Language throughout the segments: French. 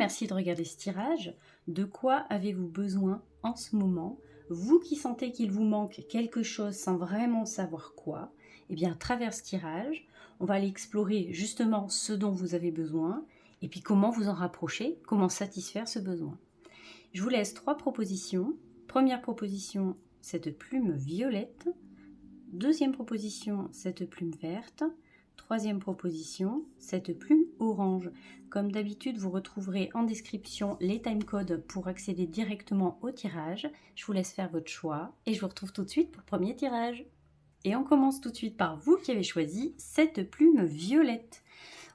merci de regarder ce tirage. De quoi avez-vous besoin en ce moment? Vous qui sentez qu'il vous manque quelque chose sans vraiment savoir quoi, eh bien à travers ce tirage, on va aller explorer justement ce dont vous avez besoin et puis comment vous en rapprocher, comment satisfaire ce besoin. Je vous laisse 3 propositions. Première proposition, cette plume violette. Deuxième proposition, cette plume verte. Troisième proposition, cette plume orange. Comme d'habitude, vous retrouverez en description les timecodes pour accéder directement au tirage. Je vous laisse faire votre choix et je vous retrouve tout de suite pour le premier tirage. Et on commence tout de suite par vous qui avez choisi cette plume violette.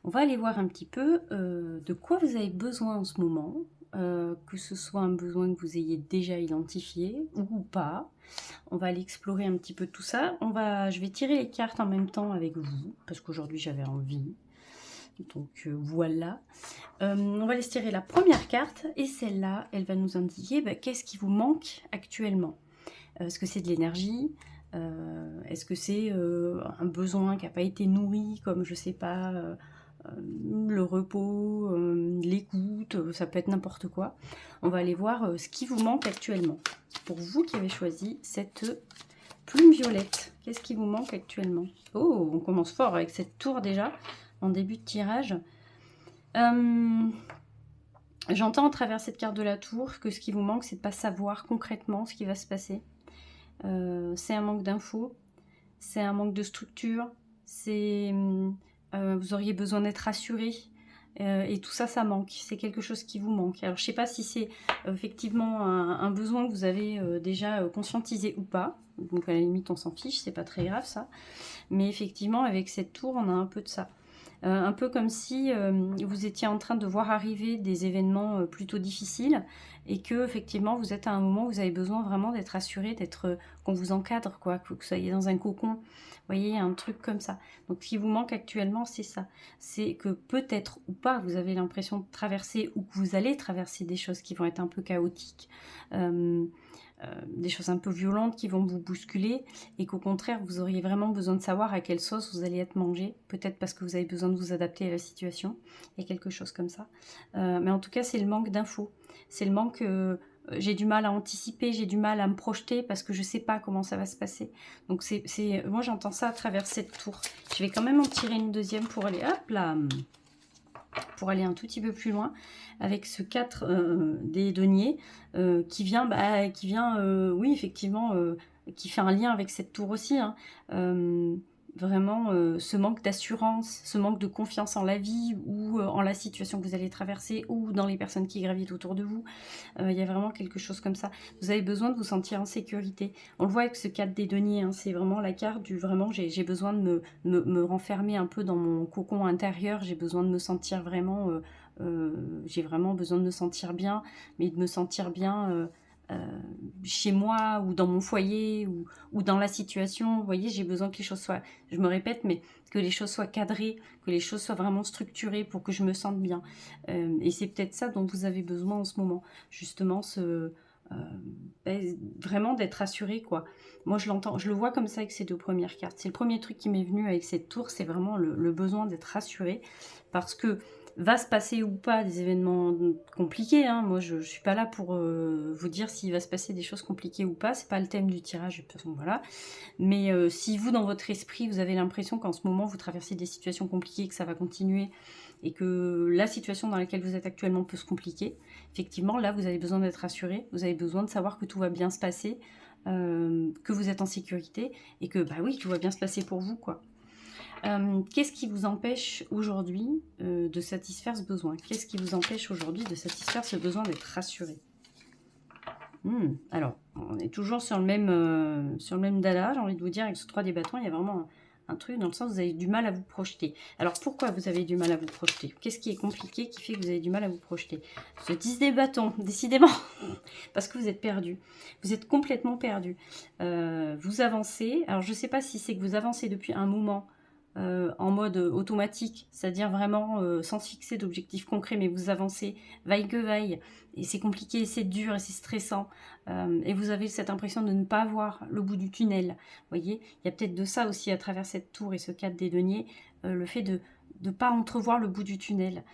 On va aller voir un petit peu de quoi vous avez besoin en ce moment, que ce soit un besoin que vous ayez déjà identifié ou pas. On va aller explorer un petit peu tout ça. Je vais tirer les cartes en même temps avec vous, parce qu'aujourd'hui j'avais envie. Donc voilà. On va laisser tirer la première carte, et celle-là, elle va nous indiquer qu'est-ce qui vous manque actuellement. Est-ce que c'est de l'énergie? Est-ce que c'est un besoin qui n'a pas été nourri, comme je sais pas, le repos, l'écoute, ça peut être n'importe quoi. On va aller voir ce qui vous manque actuellement. Pour vous qui avez choisi cette plume violette, qu'est-ce qui vous manque actuellement? Oh, on commence fort avec cette tour déjà, en début de tirage. J'entends à travers cette carte de la tour que ce qui vous manque, c'est de ne pas savoir concrètement ce qui va se passer. C'est un manque d'infos, c'est un manque de structure, c'est... vous auriez besoin d'être rassuré et tout ça, ça manque. C'est quelque chose qui vous manque. Alors, je ne sais pas si c'est effectivement un besoin que vous avez déjà conscientisé ou pas. Donc, à la limite, on s'en fiche, c'est pas très grave ça. Mais effectivement, avec cette tour, on a un peu de ça. Un peu comme si vous étiez en train de voir arriver des événements plutôt difficiles et que effectivement vous êtes à un moment où vous avez besoin vraiment d'être rassuré, d'être qu'on vous encadre, quoi, que vous soyez dans un cocon. Vous voyez, un truc comme ça. Donc ce qui vous manque actuellement, c'est ça. C'est que peut-être ou pas, vous avez l'impression de traverser ou que vous allez traverser des choses qui vont être un peu chaotiques. Des choses un peu violentes qui vont vous bousculer et qu'au contraire vous auriez vraiment besoin de savoir à quelle sauce vous allez être mangé, peut-être parce que vous avez besoin de vous adapter à la situation et quelque chose comme ça, mais en tout cas c'est le manque d'infos, c'est le manque, j'ai du mal à anticiper, j'ai du mal à me projeter parce que je sais pas comment ça va se passer. Donc moi j'entends ça à travers cette tour. Je vais quand même en tirer une deuxième pour aller, hop là, pour aller un tout petit peu plus loin avec ce 4 des deniers qui vient, oui effectivement, qui fait un lien avec cette tour aussi, hein. Vraiment ce manque d'assurance, ce manque de confiance en la vie ou en la situation que vous allez traverser ou dans les personnes qui gravitent autour de vous. Il y a vraiment quelque chose comme ça. Vous avez besoin de vous sentir en sécurité. On le voit avec ce 4 des deniers, hein, c'est vraiment la carte du vraiment j'ai besoin de me renfermer un peu dans mon cocon intérieur, j'ai besoin de me sentir vraiment, j'ai vraiment besoin de me sentir bien, mais de me sentir bien chez moi ou dans mon foyer ou dans la situation. Vous voyez, j'ai besoin que les choses soient, je me répète, mais que les choses soient cadrées, que les choses soient vraiment structurées pour que je me sente bien. Et c'est peut-être ça dont vous avez besoin en ce moment, justement, vraiment d'être rassuré, quoi. Moi, je l'entends, je le vois comme ça avec ces 2 premières cartes. C'est le premier truc qui m'est venu avec cette tour, c'est vraiment le besoin d'être rassuré, parce que va se passer ou pas des événements compliqués, hein. Moi je suis pas là pour vous dire s'il va se passer des choses compliquées ou pas, c'est pas le thème du tirage de toute façon, voilà. Mais si vous dans votre esprit vous avez l'impression qu'en ce moment vous traversez des situations compliquées, que ça va continuer et que la situation dans laquelle vous êtes actuellement peut se compliquer, effectivement là vous avez besoin d'être rassuré, vous avez besoin de savoir que tout va bien se passer, que vous êtes en sécurité et que bah oui, tout va bien se passer pour vous, quoi. Qu'est-ce qui vous empêche aujourd'hui de satisfaire ce besoin? Qu'est-ce qui vous empêche aujourd'hui de satisfaire ce besoin d'être rassuré? Alors, on est toujours sur le même dada, j'ai envie de vous dire, avec ce 3 des bâtons, il y a vraiment un truc dans le sens où vous avez du mal à vous projeter. Alors, pourquoi vous avez du mal à vous projeter? Qu'est-ce qui est compliqué qui fait que vous avez du mal à vous projeter? Ce 10 des bâtons, décidément, parce que vous êtes perdu. Vous êtes complètement perdu. Vous avancez, alors je ne sais pas si c'est que vous avancez depuis un moment, en mode automatique, c'est-à-dire vraiment sans se fixer d'objectifs concrets, mais vous avancez vaille que vaille, et c'est compliqué, c'est dur, et c'est stressant, et vous avez cette impression de ne pas voir le bout du tunnel. Vous voyez, il y a peut-être de ça aussi à travers cette tour et ce 4 des deniers, le fait de ne pas entrevoir le bout du tunnel,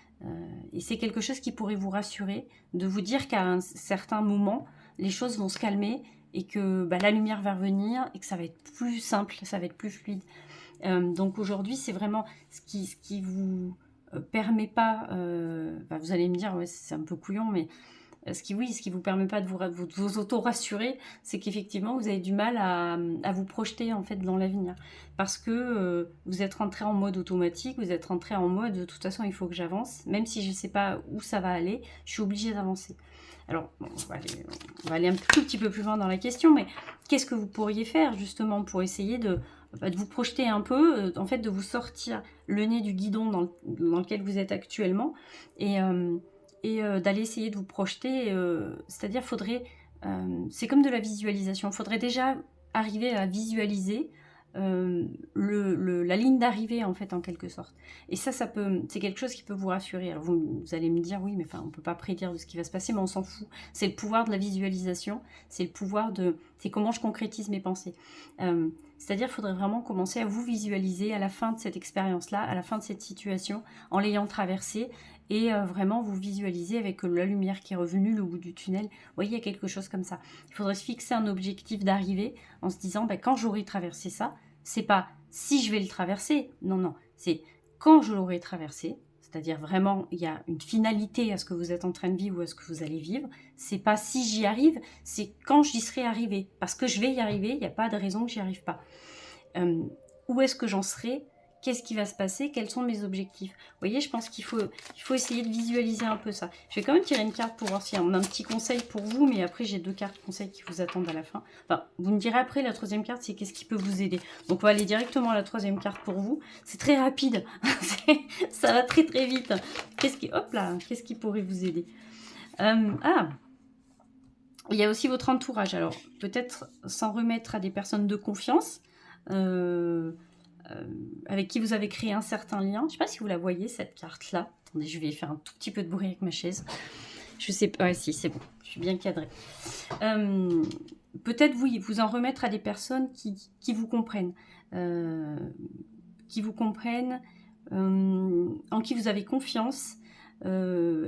Et c'est quelque chose qui pourrait vous rassurer, de vous dire qu'à un certain moment, les choses vont se calmer et que bah, la lumière va revenir et que ça va être plus simple, ça va être plus fluide. Donc aujourd'hui, c'est vraiment ce qui vous permet pas, bah, vous allez me dire, ouais, c'est un peu couillon, mais ce qui vous permet pas de vous auto-rassurer, c'est qu'effectivement, vous avez du mal à vous projeter en fait dans l'avenir. Parce que vous êtes rentré en mode automatique, vous êtes rentré en mode de toute façon, il faut que j'avance. Même si je ne sais pas où ça va aller, je suis obligée d'avancer. Alors, bon, on va aller un tout petit peu plus loin dans la question, mais qu'est-ce que vous pourriez faire justement pour essayer de vous projeter un peu, en fait, de vous sortir le nez du guidon dans lequel vous êtes actuellement et d'aller essayer de vous projeter, c'est-à-dire c'est comme de la visualisation, il faudrait déjà arriver à visualiser la ligne d'arrivée en fait en quelque sorte. Et ça c'est quelque chose qui peut vous rassurer. Alors vous allez me dire oui mais enfin on peut pas prédire de ce qui va se passer, mais on s'en fout. C'est le pouvoir de la visualisation, c'est comment je concrétise mes pensées. C'est-à-dire qu'il faudrait vraiment commencer à vous visualiser à la fin de cette expérience-là, à la fin de cette situation, en l'ayant traversée, et vraiment vous visualiser avec la lumière qui est revenue, le bout du tunnel. Vous voyez, il y a quelque chose comme ça. Il faudrait se fixer un objectif d'arrivée en se disant, ben, quand j'aurai traversé ça, c'est pas si je vais le traverser, non, non, c'est quand je l'aurai traversé, c'est-à-dire vraiment, il y a une finalité à ce que vous êtes en train de vivre ou à ce que vous allez vivre. C'est pas si j'y arrive, c'est quand j'y serai arrivé. Parce que je vais y arriver, il n'y a pas de raison que j'y arrive pas. Où est-ce que j'en serai? Qu'est-ce qui va se passer? Quels sont mes objectifs? Vous voyez, je pense qu'il faut essayer de visualiser un peu ça. Je vais quand même tirer une carte pour voir s'il y a un petit conseil pour vous, mais après j'ai 2 cartes conseils qui vous attendent à la fin. Enfin, vous me direz après, la 3e carte, c'est qu'est-ce qui peut vous aider. Donc on va aller directement à la 3e carte pour vous. C'est très rapide, ça va très très vite. Qu'est-ce qui pourrait vous aider? Il y a aussi votre entourage. Alors, peut-être s'en remettre à des personnes de confiance, avec qui vous avez créé un certain lien. Je ne sais pas si vous la voyez, cette carte-là. Attendez, je vais faire un tout petit peu de bruit avec ma chaise. Je sais pas. Ouais, si, c'est bon. Je suis bien cadrée. Peut-être, oui, vous en remettre à des personnes qui vous comprennent. En qui vous avez confiance.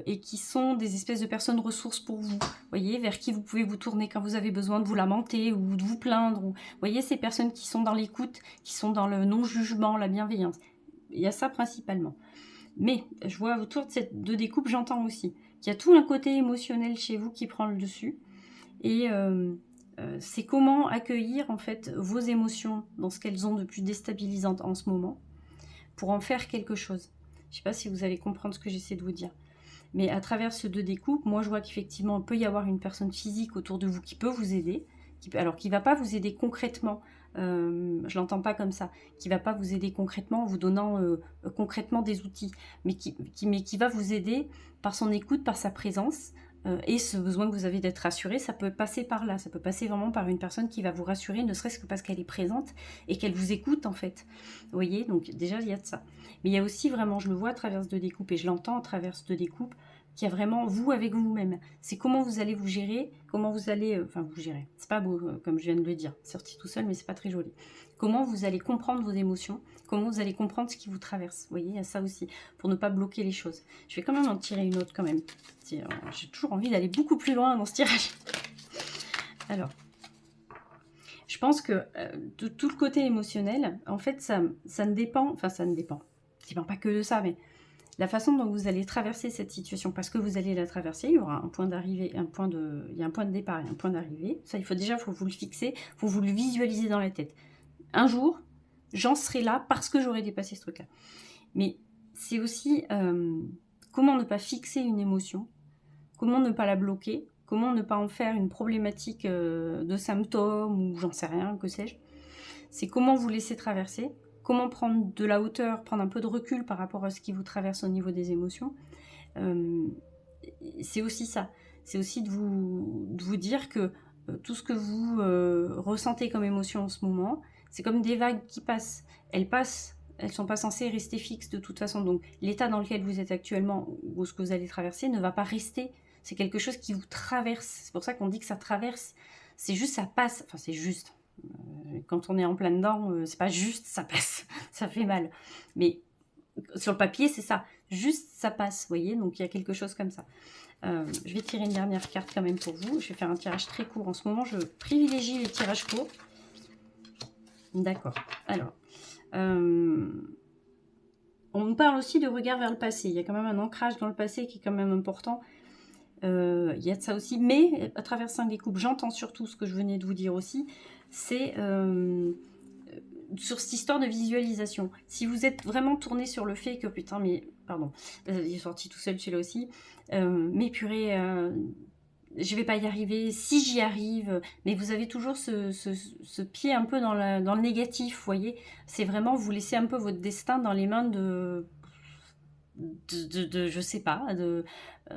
Et qui sont des espèces de personnes ressources pour vous, voyez, vers qui vous pouvez vous tourner quand vous avez besoin de vous lamenter ou de vous plaindre. Vous voyez, ces personnes qui sont dans l'écoute, qui sont dans le non-jugement, la bienveillance. Il y a ça principalement. Mais je vois autour de cette découpe, j'entends aussi qu'il y a tout un côté émotionnel chez vous qui prend le dessus. Et c'est comment accueillir en fait vos émotions dans ce qu'elles ont de plus déstabilisante en ce moment pour en faire quelque chose. Je ne sais pas si vous allez comprendre ce que j'essaie de vous dire. Mais à travers ce 2 découpes, moi je vois qu'effectivement, il peut y avoir une personne physique autour de vous qui peut vous aider. Qui ne va pas vous aider concrètement, je ne l'entends pas comme ça, qui ne va pas vous aider concrètement en vous donnant concrètement des outils, mais qui va vous aider par son écoute, par sa présence, et ce besoin que vous avez d'être rassuré, ça peut passer par là, ça peut passer vraiment par une personne qui va vous rassurer, ne serait-ce que parce qu'elle est présente et qu'elle vous écoute en fait. Vous voyez, donc déjà il y a de ça. Mais il y a aussi vraiment, je le vois à travers ce 2 découpes et je l'entends à travers ce 2 découpes, qu'il y a vraiment vous avec vous-même. C'est comment vous allez vous gérer, comment vous allez... vous gérer, c'est pas beau comme je viens de le dire, sorti tout seul, mais c'est pas très joli. Comment vous allez comprendre vos émotions, comment vous allez comprendre ce qui vous traverse. Vous voyez, il y a ça aussi, pour ne pas bloquer les choses. Je vais quand même en tirer une autre quand même. J'ai toujours envie d'aller beaucoup plus loin dans ce tirage. Alors, je pense que de tout le côté émotionnel, en fait, ça ne dépend... Enfin, ça ne dépend. Ça dépend pas que de ça, mais la façon dont vous allez traverser cette situation, parce que vous allez la traverser, il y aura un point d'arrivée, il y a un point de départ et un point d'arrivée. Ça, il faut vous le fixer, il faut vous le visualiser dans la tête. Un jour, j'en serai là parce que j'aurai dépassé ce truc-là. Mais c'est aussi comment ne pas fixer une émotion, comment ne pas la bloquer, comment ne pas en faire une problématique de symptômes ou j'en sais rien, que sais-je. C'est comment vous laisser traverser, comment prendre de la hauteur, prendre un peu de recul par rapport à ce qui vous traverse au niveau des émotions. C'est aussi ça. C'est aussi de vous dire que tout ce que vous ressentez comme émotion en ce moment, c'est comme des vagues qui passent. Elles passent, elles ne sont pas censées rester fixes de toute façon. Donc l'état dans lequel vous êtes actuellement ou ce que vous allez traverser ne va pas rester. C'est quelque chose qui vous traverse. C'est pour ça qu'on dit que ça traverse. C'est juste, ça passe. Enfin, c'est juste. Quand on est en plein dedans, c'est pas juste, ça passe. Ça fait mal. Mais Sur le papier, c'est ça. Juste, ça passe, vous voyez. Donc, il y a quelque chose comme ça. Je vais tirer une dernière carte quand même pour vous. Je vais faire un tirage très court. En ce moment, je privilégie les tirages courts. D'accord. Alors, on me parle aussi de regard vers le passé. Il y a quand même un ancrage dans le passé qui est quand même important. Il y a de ça aussi. Mais à travers 5 des coupes, j'entends surtout ce que je venais de vous dire aussi. C'est sur cette histoire de visualisation. Si vous êtes vraiment tourné sur le fait que, putain, mais, pardon, il est sorti tout seul celui-là aussi, mais purée, je vais pas y arriver, si j'y arrive, mais vous avez toujours ce pied un peu dans le négatif, vous voyez, c'est vraiment, vous laissez un peu votre destin dans les mains je sais pas,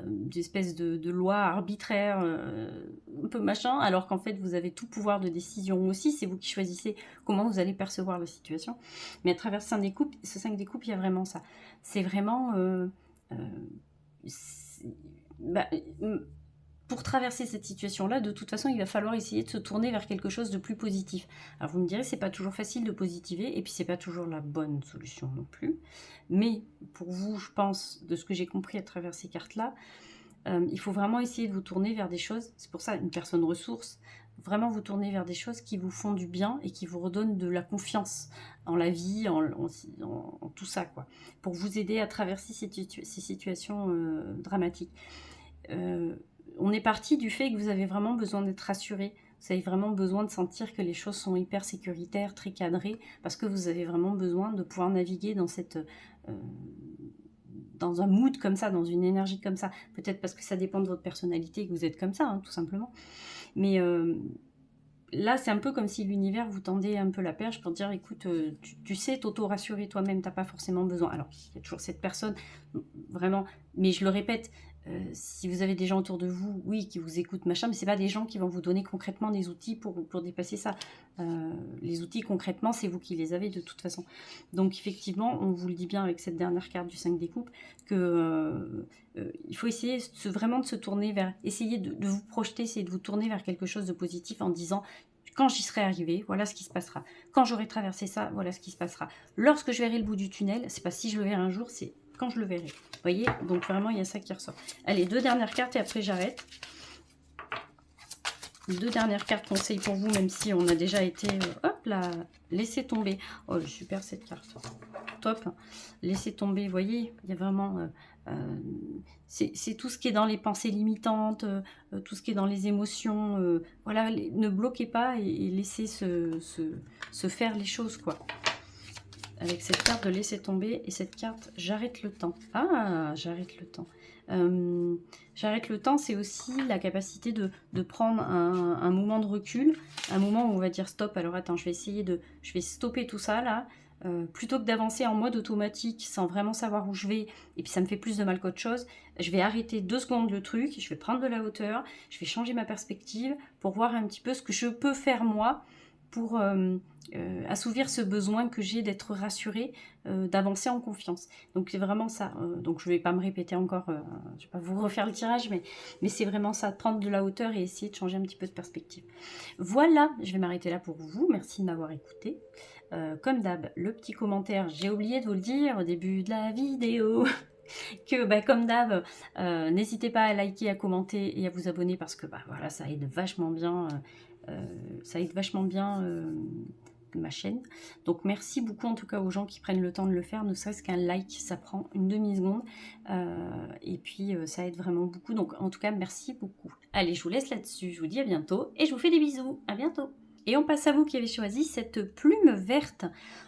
d'espèces de lois arbitraires, un peu machin, alors qu'en fait vous avez tout pouvoir de décision aussi, c'est vous qui choisissez comment vous allez percevoir la situation. Mais à travers ce 5 des coupes, il y a vraiment ça. C'est vraiment... bah, pour traverser cette situation-là, de toute façon, il va falloir essayer de se tourner vers quelque chose de plus positif. Alors vous me direz, c'est pas toujours facile de positiver, et puis c'est pas toujours la bonne solution non plus. Mais pour vous, je pense, de ce que j'ai compris à travers ces cartes-là, il faut vraiment essayer de vous tourner vers des choses, c'est pour ça une personne ressource, vraiment vous tourner vers des choses qui vous font du bien et qui vous redonnent de la confiance en la vie, en tout ça, quoi, pour vous aider à traverser ces situations dramatiques. On est parti du fait que vous avez vraiment besoin d'être rassuré. Vous avez vraiment besoin de sentir que les choses sont hyper sécuritaires, très cadrées, parce que vous avez vraiment besoin de pouvoir naviguer dans dans un mood comme ça, dans une énergie comme ça. Peut-être parce que ça dépend de votre personnalité et que vous êtes comme ça, hein, tout simplement. Mais là, c'est un peu comme si l'univers vous tendait un peu la perche pour dire, écoute, tu sais t'auto-rassurer toi-même, t'as pas forcément besoin. Alors, il y a toujours cette personne, vraiment, mais je le répète, si vous avez des gens autour de vous, oui, qui vous écoutent, machin, mais c'est pas des gens qui vont vous donner concrètement des outils pour dépasser ça. Les outils, concrètement, c'est vous qui les avez de toute façon. Donc, effectivement, on vous le dit bien avec cette dernière carte du 5 des coupes, que il faut essayer vraiment de se tourner vers, essayer de vous projeter, essayer de vous tourner vers quelque chose de positif en disant, quand j'y serai arrivé, voilà ce qui se passera. Quand j'aurai traversé ça, voilà ce qui se passera. Lorsque je verrai le bout du tunnel, c'est pas si je le verrai un jour, c'est quand je le verrai. Vous voyez, donc vraiment, il y a ça qui ressort. Allez, 2 dernières cartes et après j'arrête. 2 dernières cartes conseils pour vous, même si on a déjà été... hop là, laissez tomber. Oh, super cette carte. Top. Laissez tomber, vous voyez, il y a vraiment... c'est tout ce qui est dans les pensées limitantes, tout ce qui est dans les émotions. Voilà, ne bloquez pas et laissez se faire les choses, quoi. Avec cette carte de laisser tomber et cette carte j'arrête le temps. Ah, j'arrête le temps. J'arrête le temps, c'est aussi la capacité de prendre un moment de recul, un moment où on va dire stop. Alors attends, je vais stopper tout ça là. Plutôt que d'avancer en mode automatique sans vraiment savoir où je vais, et puis ça me fait plus de mal qu'autre chose, je vais arrêter 2 secondes le truc, je vais prendre de la hauteur, je vais changer ma perspective pour voir un petit peu ce que je peux faire moi pour assouvir ce besoin que j'ai d'être rassurée, d'avancer en confiance. Donc c'est vraiment ça. Donc je ne vais pas me répéter encore, je ne vais pas vous refaire le tirage, mais c'est vraiment ça, de prendre de la hauteur et essayer de changer un petit peu de perspective. Voilà, je vais m'arrêter là pour vous. Merci de m'avoir écouté. Comme d'hab, le petit commentaire, j'ai oublié de vous le dire au début de la vidéo, que bah, comme d'hab, n'hésitez pas à liker, à commenter et à vous abonner parce que bah, voilà, ça aide vachement bien. Ma chaîne. Donc merci beaucoup en tout cas aux gens qui prennent le temps de le faire, ne serait-ce qu'un like, ça prend une demi-seconde. Et puis ça aide vraiment beaucoup. Donc en tout cas, merci beaucoup. Allez, je vous laisse là-dessus, je vous dis à bientôt et je vous fais des bisous. À bientôt. Et on passe à vous qui avez choisi cette plume verte.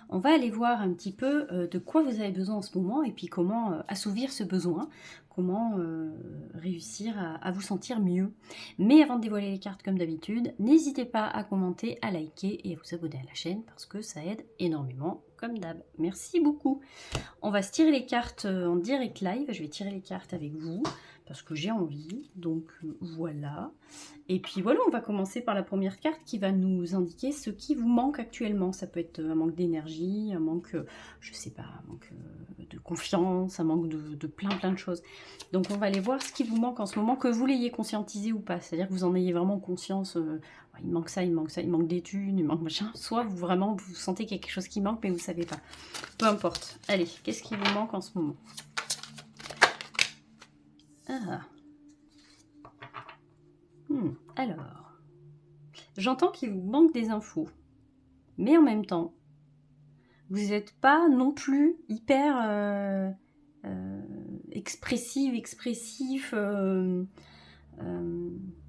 On va aller voir un petit peu de quoi vous avez besoin en ce moment et puis comment assouvir ce besoin, comment réussir à vous sentir mieux. Mais avant de dévoiler les cartes comme d'habitude, n'hésitez pas à commenter, à liker et à vous abonner à la chaîne parce que ça aide énormément comme d'hab. Merci beaucoup. On va se tirer les cartes en direct live. Je vais tirer les cartes avec vous parce que j'ai envie. Donc voilà. Et puis voilà, on va commencer par la première carte qui va nous indiquer ce qui vous manque actuellement. Ça peut être un manque d'énergie, un manque, je sais pas, un manque de confiance, un manque de plein de choses. Donc on va aller voir ce qui vous manque en ce moment, que vous l'ayez conscientisé ou pas. C'est-à-dire que vous en ayez vraiment conscience, il manque ça, il manque ça, il manque des thunes, il manque machin. Soit vous vraiment vous sentez qu'il y a quelque chose qui manque, mais vous ne savez pas. Peu importe. Allez, qu'est-ce qui vous manque en ce moment? Ah. Alors, j'entends qu'il vous manque des infos, mais en même temps, vous n'êtes pas non plus hyper expressif.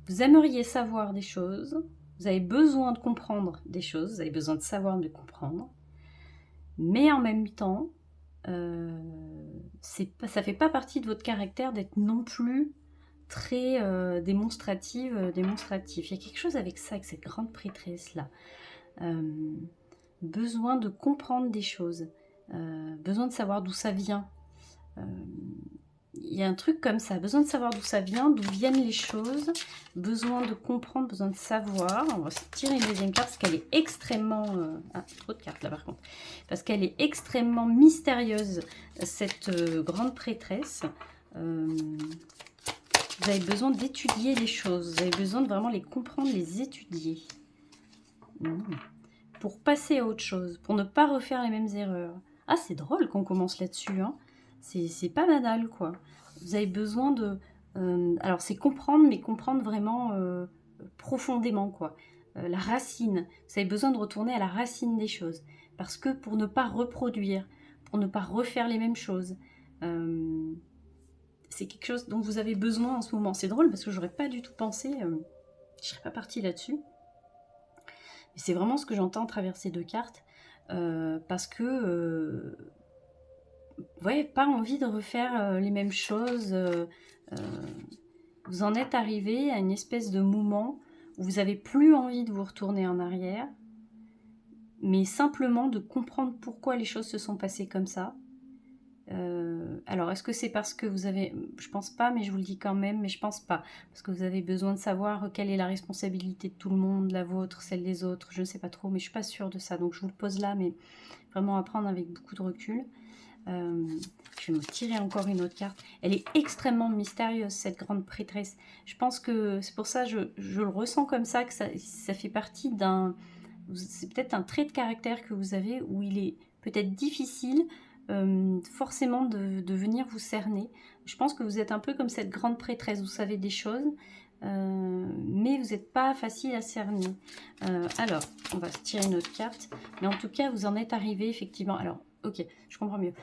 Vous aimeriez savoir des choses, vous avez besoin de comprendre des choses, vous avez besoin de savoir, de comprendre, mais en même temps, ça ne fait pas partie de votre caractère d'être non plus très démonstratif. Il y a quelque chose avec ça, avec cette grande prêtresse-là. Besoin de comprendre des choses, besoin de savoir d'où ça vient. Il y a un truc comme ça, besoin de savoir d'où ça vient, d'où viennent les choses, besoin de comprendre, besoin de savoir. On va se tirer une deuxième carte parce qu'elle est extrêmement... Ah, trop de cartes là par contre. Parce qu'elle est extrêmement mystérieuse, cette grande prêtresse. Vous avez besoin d'étudier les choses, vous avez besoin de vraiment les comprendre, les étudier. Pour passer à autre chose, pour ne pas refaire les mêmes erreurs. Ah, c'est drôle qu'on commence là-dessus, hein. C'est pas banal, quoi. Vous avez besoin de... alors, c'est comprendre, mais comprendre vraiment profondément, quoi. La racine. Vous avez besoin de retourner à la racine des choses. Parce que pour ne pas reproduire, pour ne pas refaire les mêmes choses, c'est quelque chose dont vous avez besoin en ce moment. C'est drôle parce que j'aurais pas du tout pensé, je serais pas partie là-dessus. Mais c'est vraiment ce que j'entends à travers ces deux cartes. Parce que... ouais, pas envie de refaire les mêmes choses. Vous en êtes arrivé à une espèce de moment où vous n'avez plus envie de vous retourner en arrière, mais simplement de comprendre pourquoi les choses se sont passées comme ça. Alors, est-ce que c'est parce que vous avez... Je pense pas, mais je vous le dis quand même, mais je pense pas. Parce que vous avez besoin de savoir quelle est la responsabilité de tout le monde, la vôtre, celle des autres, je ne sais pas trop, mais je suis pas sûre de ça. Donc, je vous le pose là, mais vraiment à prendre avec beaucoup de recul. Je vais me tirer encore une autre carte. Elle est extrêmement mystérieuse, cette grande prêtresse. Je pense que c'est pour ça que je le ressens comme ça, que ça fait partie d'un... C'est peut-être un trait de caractère que vous avez où il est peut-être difficile forcément de venir vous cerner. Je pense que vous êtes un peu comme cette grande prêtresse, vous savez des choses, mais vous n'êtes pas facile à cerner. Alors, on va se tirer une autre carte, mais en tout cas, vous en êtes arrivé effectivement. Alors, ok, je comprends mieux.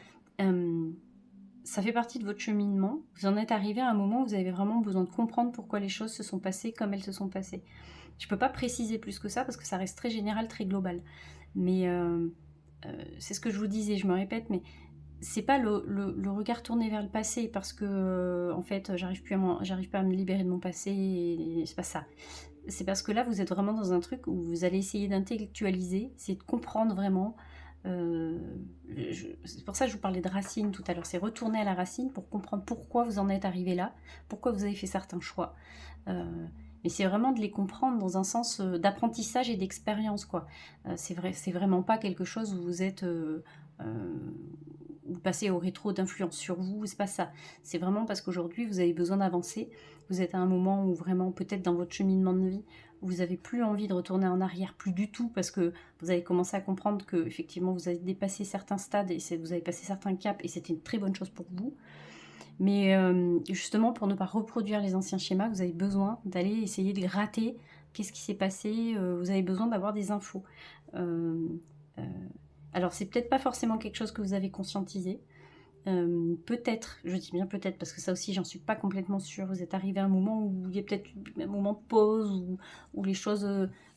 Ça fait partie de votre cheminement. Vous en êtes arrivé à un moment où vous avez vraiment besoin de comprendre pourquoi les choses se sont passées comme elles se sont passées. Je ne peux pas préciser plus que ça parce que ça reste très général, très global. Mais c'est ce que je vous disais, je me répète, mais c'est pas le regard tourné vers le passé parce que en fait j'arrive pas à me libérer de mon passé et c'est pas ça. C'est parce que là vous êtes vraiment dans un truc où vous allez essayer d'intellectualiser, essayer de comprendre vraiment. C'est pour ça que je vous parlais de racine tout à l'heure, c'est retourner à la racine pour comprendre pourquoi vous en êtes arrivé là, pourquoi vous avez fait certains choix. Mais c'est vraiment de les comprendre dans un sens d'apprentissage et d'expérience, quoi. C'est vrai, c'est vraiment pas quelque chose où vous êtes... vous passez au rétro d'influence sur vous, c'est pas ça. C'est vraiment parce qu'aujourd'hui, vous avez besoin d'avancer. Vous êtes à un moment où vraiment, peut-être dans votre cheminement de vie, vous n'avez plus envie de retourner en arrière, plus du tout, parce que vous avez commencé à comprendre que effectivement vous avez dépassé certains stades et vous avez passé certains caps et c'était une très bonne chose pour vous. Mais justement, pour ne pas reproduire les anciens schémas, vous avez besoin d'aller essayer de gratter qu'est-ce qui s'est passé, vous avez besoin d'avoir des infos. Alors, c'est peut-être pas forcément quelque chose que vous avez conscientisé. Peut-être, je dis bien peut-être, parce que ça aussi, j'en suis pas complètement sûre. Vous êtes arrivé à un moment où il y a peut-être un moment de pause, où les choses...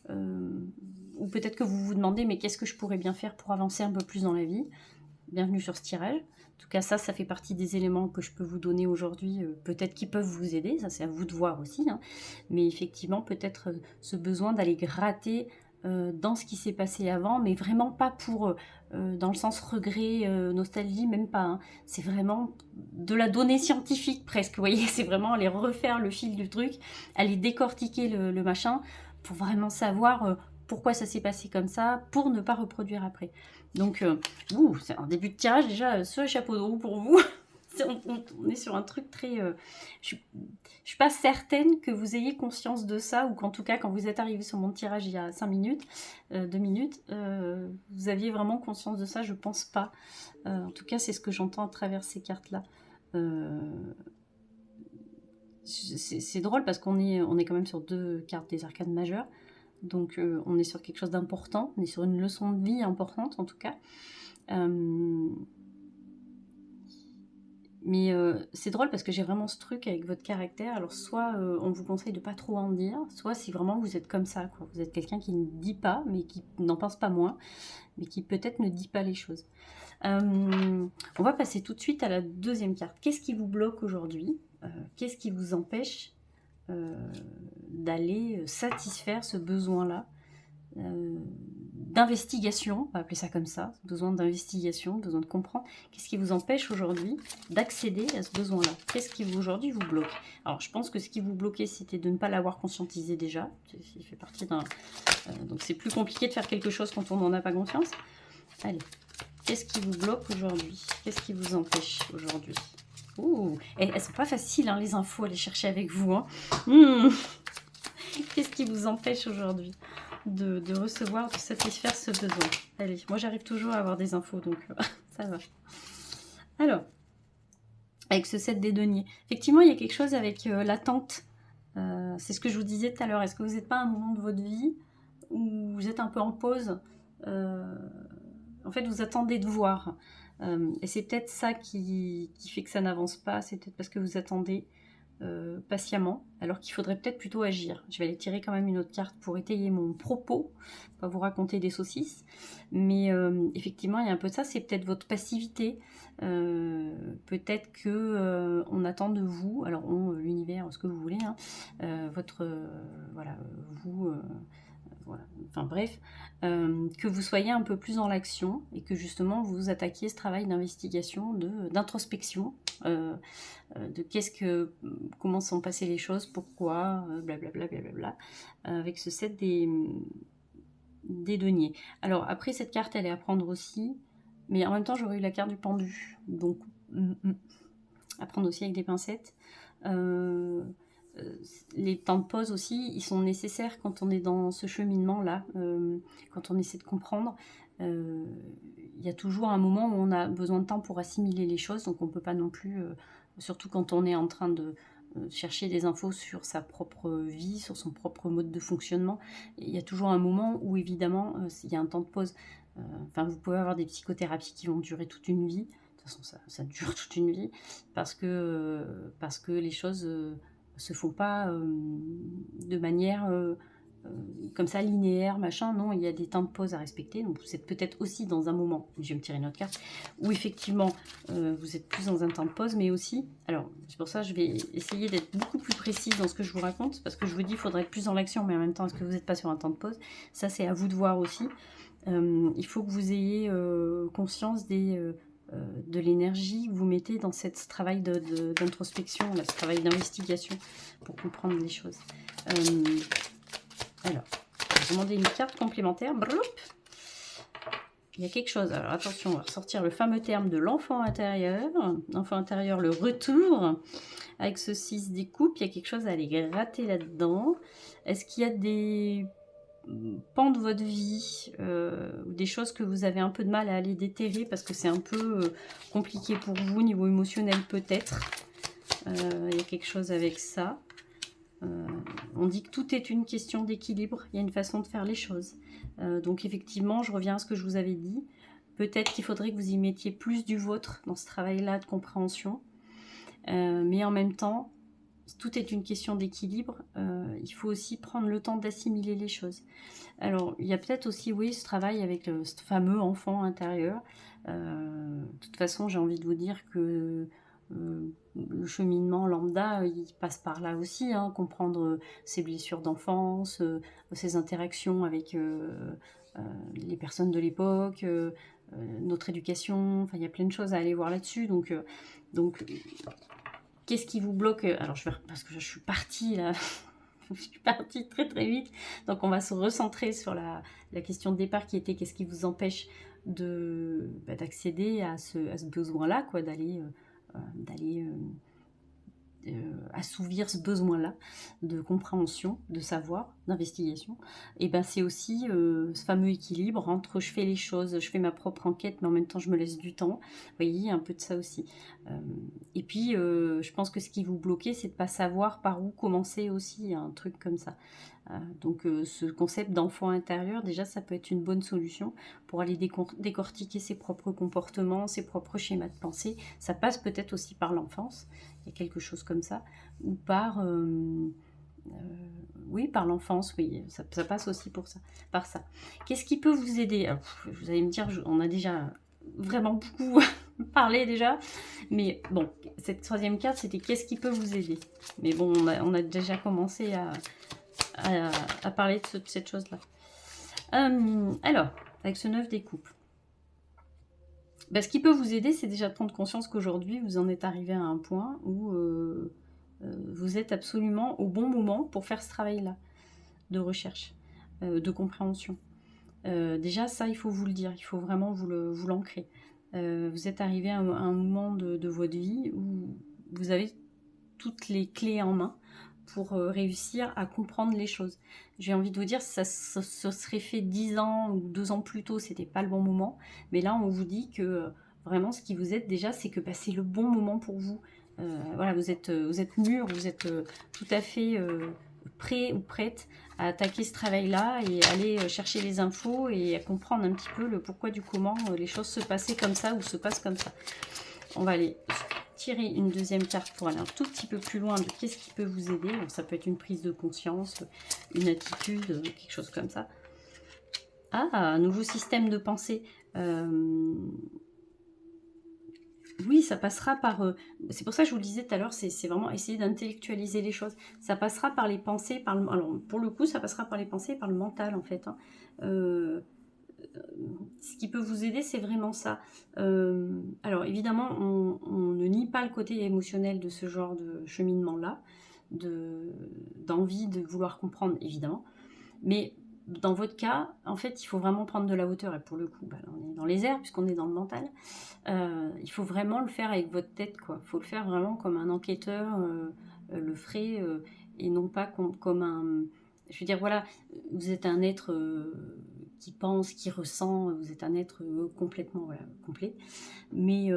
ou peut-être que vous vous demandez, mais qu'est-ce que je pourrais bien faire pour avancer un peu plus dans la vie? Bienvenue sur ce tirage. En tout cas, ça fait partie des éléments que je peux vous donner aujourd'hui, peut-être qui peuvent vous aider, ça c'est à vous de voir aussi, hein. Mais effectivement, peut-être ce besoin d'aller gratter dans ce qui s'est passé avant, mais vraiment pas pour, dans le sens regret, nostalgie, même pas, hein. C'est vraiment de la donnée scientifique presque, vous voyez, c'est vraiment aller refaire le fil du truc, aller décortiquer le machin, pour vraiment savoir pourquoi ça s'est passé comme ça, pour ne pas reproduire après. Donc, c'est un début de tirage déjà, ce chapeau de roue pour vous. on est sur un truc très... je suis pas certaine que vous ayez conscience de ça, ou qu'en tout cas, quand vous êtes arrivé sur mon tirage il y a 5 minutes, 2 minutes, vous aviez vraiment conscience de ça, je pense pas. En tout cas, c'est ce que j'entends à travers ces cartes-là. C'est drôle parce qu'on est quand même sur 2 cartes des arcanes majeures. Donc on est sur quelque chose d'important, on est sur une leçon de vie importante en tout cas. Mais c'est drôle parce que j'ai vraiment ce truc avec votre caractère. Alors soit on vous conseille de pas trop en dire, soit si vraiment vous êtes comme ça, quoi. Vous êtes quelqu'un qui ne dit pas, mais qui n'en pense pas moins, mais qui peut-être ne dit pas les choses. On va passer tout de suite à la deuxième carte. Qu'est-ce qui vous bloque aujourd'hui? Qu'est-ce qui vous empêche d'aller satisfaire ce besoin-là d'investigation, on va appeler ça comme ça, besoin d'investigation, besoin de comprendre. Qu'est-ce qui vous empêche aujourd'hui d'accéder à ce besoin-là? Qu'est-ce qui aujourd'hui vous bloque? Alors je pense que ce qui vous bloquait, c'était de ne pas l'avoir conscientisé déjà. Il fait partie d'un... donc c'est plus compliqué de faire quelque chose quand on n'en a pas conscience. Allez, qu'est-ce qui vous bloque aujourd'hui? Qu'est-ce qui vous empêche aujourd'hui? Ouh, elles sont pas faciles, hein, les infos, à les chercher avec vous. Hein. Qu'est-ce qui vous empêche aujourd'hui de recevoir, de satisfaire ce besoin? Allez, moi j'arrive toujours à avoir des infos, donc ça va. Alors, avec ce 7 des deniers, effectivement, il y a quelque chose avec l'attente. C'est ce que je vous disais tout à l'heure. Est-ce que vous n'êtes pas à un moment de votre vie où vous êtes un peu en pause? En fait, vous attendez de voir. Et c'est peut-être ça qui fait que ça n'avance pas. C'est peut-être parce que vous attendez patiemment, alors qu'il faudrait peut-être plutôt agir. Je vais aller tirer quand même une autre carte pour étayer mon propos, pas vous raconter des saucisses, mais effectivement il y a un peu de ça, c'est peut-être votre passivité, peut-être que on attend de vous, alors l'univers, ce que vous voulez, hein, voilà, vous... voilà. Enfin bref, que vous soyez un peu plus dans l'action et que justement vous vous attaquiez à ce travail d'investigation, d'introspection, de comment sont passées les choses, pourquoi, blablabla, blablabla, avec ce 7 des deniers. Alors après cette carte elle est à prendre aussi, mais en même temps j'aurais eu la carte du pendu, donc à prendre aussi avec des pincettes. Les temps de pause aussi, ils sont nécessaires quand on est dans ce cheminement-là, quand on essaie de comprendre. Il y a toujours un moment où on a besoin de temps pour assimiler les choses, donc on ne peut pas non plus, surtout quand on est en train de chercher des infos sur sa propre vie, sur son propre mode de fonctionnement. Il y a toujours un moment où évidemment il y a un temps de pause. Enfin, vous pouvez avoir des psychothérapies qui vont durer toute une vie. De toute façon, ça dure toute une vie parce que les choses se font pas de manière comme ça linéaire, machin. Non, il y a des temps de pause à respecter. Donc vous êtes peut-être aussi dans un moment, je vais me tirer une autre carte, où effectivement vous êtes plus dans un temps de pause, mais aussi, alors c'est pour ça que je vais essayer d'être beaucoup plus précise dans ce que je vous raconte, parce que je vous dis il faudrait être plus dans l'action, mais en même temps est-ce que vous n'êtes pas sur un temps de pause? Ça c'est à vous de voir aussi. Il faut que vous ayez conscience de l'énergie que vous mettez dans ce travail d'introspection, ce travail d'investigation pour comprendre les choses. Alors, je vais demander une carte complémentaire. Broup. Il y a quelque chose. Alors attention, on va ressortir le fameux terme de l'enfant intérieur. L'enfant intérieur, le retour. Avec ce 6 des coupes, il y a quelque chose à aller gratter là-dedans. Est-ce qu'il y a des pans de votre vie ou des choses que vous avez un peu de mal à aller déterrer parce que c'est un peu compliqué pour vous, niveau émotionnel peut-être. Il y a quelque chose avec ça. On dit que tout est une question d'équilibre, il y a une façon de faire les choses. Donc effectivement, je reviens à ce que je vous avais dit. Peut-être qu'il faudrait que vous y mettiez plus du vôtre dans ce travail-là de compréhension. Mais en même temps, tout est une question d'équilibre. Il faut aussi prendre le temps d'assimiler les choses. Alors, il y a peut-être aussi, oui, ce travail avec ce fameux enfant intérieur. De toute façon, j'ai envie de vous dire que le cheminement lambda, il passe par là aussi, hein, comprendre ses blessures d'enfance, ses interactions avec les personnes de l'époque, notre éducation, enfin il y a plein de choses à aller voir là-dessus, donc qu'est-ce qui vous bloque? Alors parce que je suis partie là, je suis partie très très vite, donc on va se recentrer sur la question de départ qui était qu'est-ce qui vous empêche d'accéder à ce besoin-là, quoi, d'aller d'aller assouvir ce besoin-là de compréhension, de savoir, d'investigation, et ben c'est aussi ce fameux équilibre entre je fais les choses, je fais ma propre enquête, mais en même temps je me laisse du temps. Vous voyez, il y a un peu de ça aussi. Et puis je pense que ce qui vous bloquait, c'est de pas savoir par où commencer aussi, un truc comme ça. Donc ce concept d'enfant intérieur, déjà ça peut être une bonne solution pour aller décortiquer ses propres comportements, ses propres schémas de pensée. Ça passe peut-être aussi par l'enfance, il y a quelque chose comme ça, ou par oui, par l'enfance, oui, ça passe aussi par ça. Qu'est-ce qui peut vous aider? Alors, vous allez me dire, on a déjà vraiment beaucoup parlé déjà, mais bon, cette troisième carte, c'était qu'est-ce qui peut vous aider? Mais bon, on a déjà commencé à parler de cette chose-là. Alors, avec ce 9 des coupes, ben, ce qui peut vous aider, c'est déjà de prendre conscience qu'aujourd'hui, vous en êtes arrivé à un point où vous êtes absolument au bon moment pour faire ce travail-là de recherche, de compréhension. Déjà, ça, il faut vous le dire, il faut vraiment vous l'ancrer. Vous êtes arrivé à un moment de votre vie où vous avez toutes les clés en main pour réussir à comprendre les choses. J'ai envie de vous dire, ça serait fait 10 ans ou 2 ans plus tôt, c'était pas le bon moment. Mais là, on vous dit que vraiment, ce qui vous aide déjà, c'est que c'est le bon moment pour vous. Voilà, vous êtes mûr, vous êtes tout à fait prêt ou prête à attaquer ce travail-là et aller chercher les infos et à comprendre un petit peu le pourquoi du comment les choses se passaient comme ça ou se passent comme ça. On va aller tirer une deuxième carte pour aller un tout petit peu plus loin de qu'est-ce qui peut vous aider. Donc, ça peut être une prise de conscience, une attitude, quelque chose comme ça. Ah, un nouveau système de pensée. Oui, ça passera par... c'est pour ça que je vous le disais tout à l'heure, c'est vraiment essayer d'intellectualiser les choses. Ça passera par les pensées, alors pour le coup, ça passera par les pensées et par le mental en fait. Hein. Ce qui peut vous aider, c'est vraiment ça. Alors évidemment, on ne nie pas le côté émotionnel de ce genre de cheminement-là, d'envie de vouloir comprendre, évidemment. Mais dans votre cas, en fait, il faut vraiment prendre de la hauteur. Et pour le coup, on est dans les airs, puisqu'on est dans le mental. Il faut vraiment le faire avec votre tête, quoi. Il faut le faire vraiment comme un enquêteur le ferait, et non pas comme un... Je veux dire, voilà, vous êtes un être qui pense, qui ressent, vous êtes un être complètement complet. Mais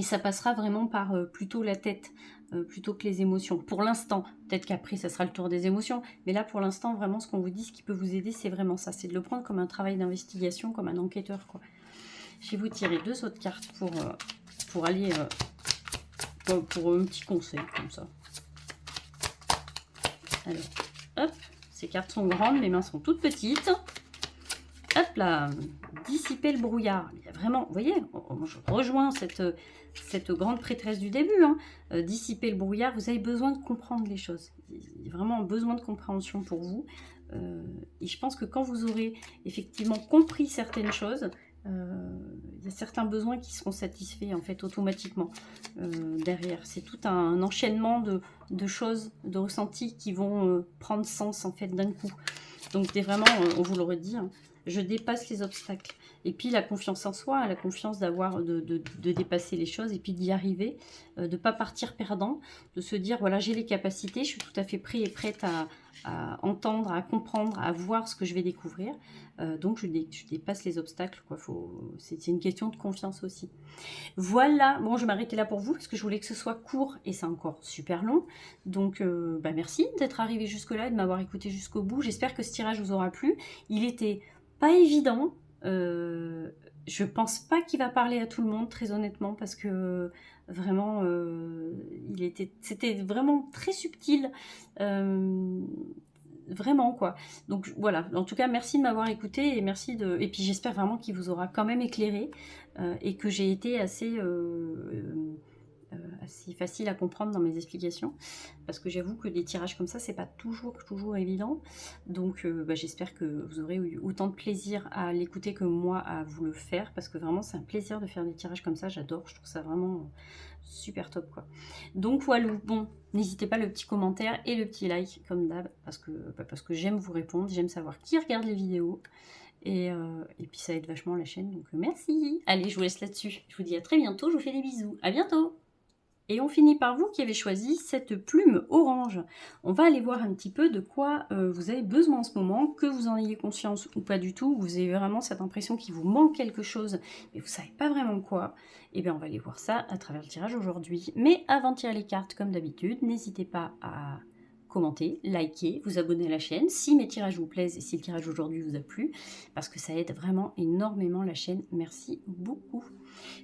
ça passera vraiment par plutôt la tête, plutôt que les émotions. Pour l'instant, peut-être qu'après, ça sera le tour des émotions. Mais là, pour l'instant, vraiment, ce qu'on vous dit, ce qui peut vous aider, c'est vraiment ça. C'est de le prendre comme un travail d'investigation, comme un enquêteur, quoi. Je vais vous tirer 2 autres cartes pour aller... pour un petit conseil, comme ça. Alors, hop, ces cartes sont grandes, mes mains sont toutes petites. Hop là, dissiper le brouillard. Il y a vraiment, vous voyez, je rejoins cette grande prêtresse du début. Hein. Dissiper le brouillard, vous avez besoin de comprendre les choses. Il y a vraiment besoin de compréhension pour vous. Et je pense que quand vous aurez effectivement compris certaines choses, il y a certains besoins qui seront satisfaits en fait automatiquement derrière. C'est tout un enchaînement de choses, de ressentis qui vont prendre sens en fait d'un coup. Donc vraiment, on vous le redit, hein, je dépasse les obstacles. Et puis la confiance en soi, la confiance de dépasser les choses et puis d'y arriver, de ne pas partir perdant, de se dire voilà, j'ai les capacités, je suis tout à fait prêt et prête à entendre, à comprendre, à voir ce que je vais découvrir. Donc je dépasse les obstacles, quoi. C'est une question de confiance aussi. Voilà, bon, je vais m'arrêter là pour vous parce que je voulais que ce soit court et c'est encore super long. Donc merci d'être arrivé jusque là et de m'avoir écouté jusqu'au bout. J'espère que ce tirage vous aura plu. Il était pas évident. Je pense pas qu'il va parler à tout le monde, très honnêtement, parce que vraiment, c'était vraiment très subtil. Vraiment quoi. Donc voilà, en tout cas merci de m'avoir écouté et puis j'espère vraiment qu'il vous aura quand même éclairé et que j'ai été assez facile à comprendre dans mes explications, parce que j'avoue que des tirages comme ça c'est pas toujours évident. Donc j'espère que vous aurez eu autant de plaisir à l'écouter que moi à vous le faire, parce que vraiment c'est un plaisir de faire des tirages comme ça, j'adore, je trouve ça vraiment super top quoi. Donc voilà, bon, n'hésitez pas, le petit commentaire et le petit like comme d'hab, parce que j'aime vous répondre, j'aime savoir qui regarde les vidéos Et puis ça aide vachement la chaîne, donc merci. Allez, je vous laisse là-dessus. Je vous dis à très bientôt, je vous fais des bisous. À bientôt. Et on finit par vous qui avez choisi cette plume orange. On va aller voir un petit peu de quoi vous avez besoin en ce moment, que vous en ayez conscience ou pas du tout. Vous avez vraiment cette impression qu'il vous manque quelque chose, mais vous ne savez pas vraiment quoi. Et bien on va aller voir ça à travers le tirage aujourd'hui. Mais avant de tirer les cartes, comme d'habitude, n'hésitez pas à commenter, liker, vous abonner à la chaîne si mes tirages vous plaisent et si le tirage aujourd'hui vous a plu, parce que ça aide vraiment énormément la chaîne. Merci beaucoup.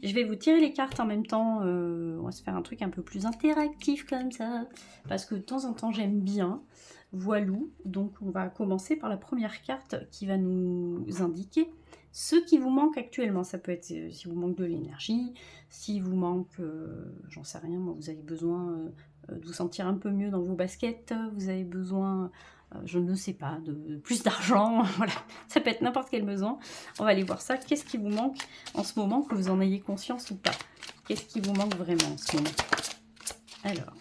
Je vais vous tirer les cartes en même temps, on va se faire un truc un peu plus interactif comme ça, parce que de temps en temps j'aime bien, voilou. Donc on va commencer par la première carte qui va nous indiquer ce qui vous manque actuellement. Ça peut être si vous manque de l'énergie, si vous manque, j'en sais rien, moi, vous avez besoin de vous sentir un peu mieux dans vos baskets, vous avez besoin... je ne sais pas, de plus d'argent, voilà, ça peut être n'importe quel besoin. On va aller voir ça. Qu'est-ce qui vous manque en ce moment, que vous en ayez conscience ou pas? Qu'est-ce qui vous manque vraiment en ce moment? Alors,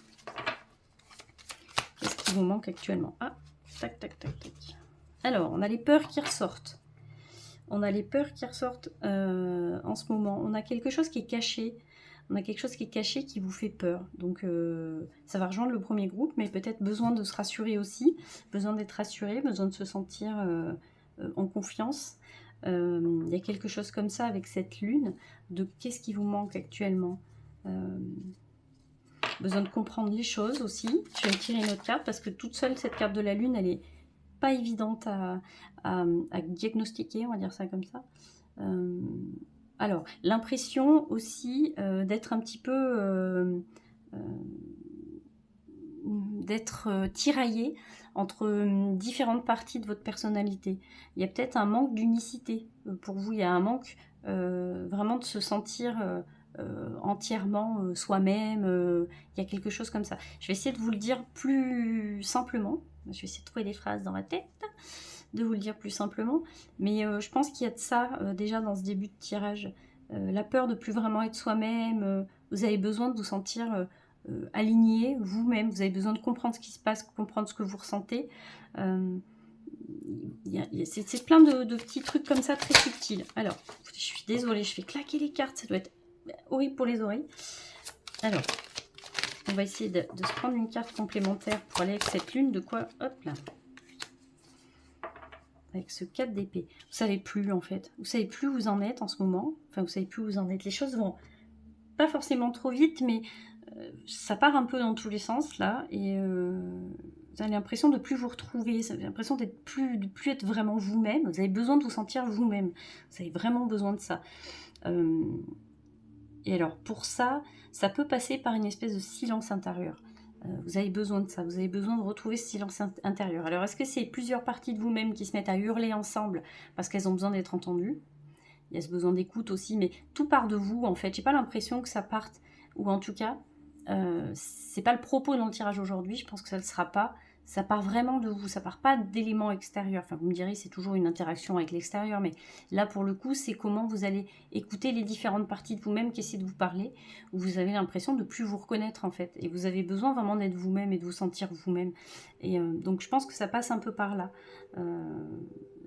qu'est-ce qui vous manque actuellement? Ah, tac, tac, tac, tac. Alors, on a les peurs qui ressortent. On a les peurs qui ressortent en ce moment. On a quelque chose qui est caché. On a quelque chose qui est caché qui vous fait peur. Donc ça va rejoindre le premier groupe, mais peut-être besoin de se rassurer aussi, besoin d'être rassuré, besoin de se sentir en confiance. Il y a quelque chose comme ça avec cette lune, de qu'est-ce qui vous manque actuellement. Besoin de comprendre les choses aussi. Je vais tirer une autre carte parce que toute seule, cette carte de la lune, elle est pas évidente à diagnostiquer, on va dire ça comme ça. Alors, l'impression aussi d'être un petit peu... d'être tiraillé entre différentes parties de votre personnalité. Il y a peut-être un manque d'unicité pour vous, il y a un manque vraiment de se sentir entièrement soi-même, il y a quelque chose comme ça. Je vais essayer de vous le dire plus simplement, je vais essayer de trouver des phrases dans ma tête, de vous le dire plus simplement, mais je pense qu'il y a de ça déjà dans ce début de tirage. La peur de plus vraiment être soi-même, vous avez besoin de vous sentir aligné vous-même, vous avez besoin de comprendre ce qui se passe, comprendre ce que vous ressentez. C'est plein de petits trucs comme ça très subtils. Alors, je suis désolée, je fais claquer les cartes, ça doit être horrible pour les oreilles. Alors, on va essayer de se prendre une carte complémentaire pour aller avec cette lune. De quoi? Hop là. Avec ce 4 d'épée. Vous savez plus en fait. Vous savez plus où vous en êtes en ce moment. Enfin, vous savez plus où vous en êtes. Les choses vont pas forcément trop vite, mais ça part un peu dans tous les sens là. Et vous avez l'impression de plus vous retrouver. Vous avez l'impression de plus être vraiment vous-même. Vous avez besoin de vous sentir vous-même. Vous avez vraiment besoin de ça. Et alors, pour ça, ça peut passer par une espèce de silence intérieur. Vous avez besoin de ça, vous avez besoin de retrouver ce silence intérieur. Alors, est-ce que c'est plusieurs parties de vous-même qui se mettent à hurler ensemble parce qu'elles ont besoin d'être entendues? Il y a ce besoin d'écoute aussi, mais tout part de vous, en fait. J'ai pas l'impression que ça parte, ou en tout cas, c'est pas le propos dans le tirage aujourd'hui, je pense que ça ne le sera pas. Ça part vraiment de vous, ça part pas d'éléments extérieurs. Enfin, vous me direz, c'est toujours une interaction avec l'extérieur, mais là, pour le coup, c'est comment vous allez écouter les différentes parties de vous-même qui essaient de vous parler, où vous avez l'impression de plus vous reconnaître, en fait. Et vous avez besoin vraiment d'être vous-même et de vous sentir vous-même. Et donc, je pense que ça passe un peu par là,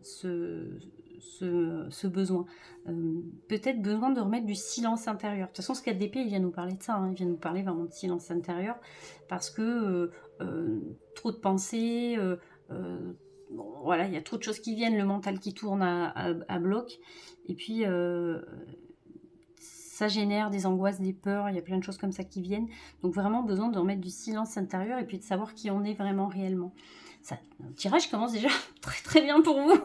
ce besoin. Peut-être besoin de remettre du silence intérieur. De toute façon, ce 4 d'épée, il vient nous parler de ça, hein. Il vient nous parler vraiment de silence intérieur, parce que trop de pensées, voilà, il y a trop de choses qui viennent, le mental qui tourne à bloc, et puis ça génère des angoisses, des peurs, il y a plein de choses comme ça qui viennent, donc vraiment besoin de remettre du silence intérieur, et puis de savoir qui on est vraiment réellement. Ça, le tirage commence déjà très très bien pour vous.